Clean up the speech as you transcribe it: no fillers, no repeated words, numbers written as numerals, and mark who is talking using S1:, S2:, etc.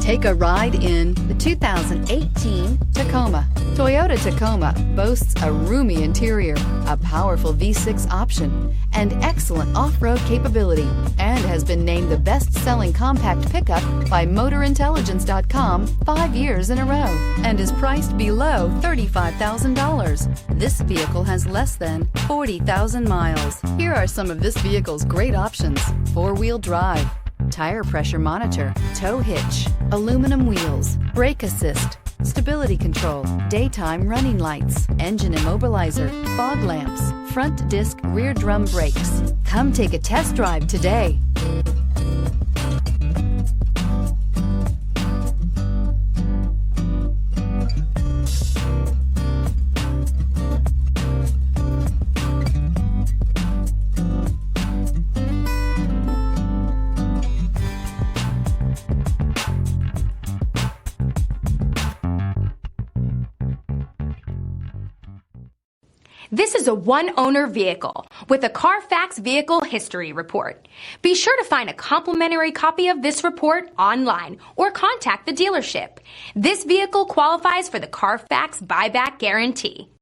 S1: Take a ride in the 2018 Tacoma. Toyota Tacoma boasts a roomy interior, a powerful V6 option, and excellent off-road capability, and has been named the best-selling compact pickup by MotorIntelligence.com 5 years in a row, and is priced below $35,000. This vehicle has less than 40,000 miles. Here are some of this vehicle's great options: four-wheel drive, tire pressure monitor, tow hitch, aluminum wheels, brake assist, stability control, daytime running lights, engine immobilizer, fog lamps, front disc rear drum brakes. Come take a test drive today.
S2: This is a one-owner vehicle with a Carfax Vehicle History Report. Be sure to find a complimentary copy of this report online or contact the dealership. This vehicle qualifies for the Carfax Buyback Guarantee.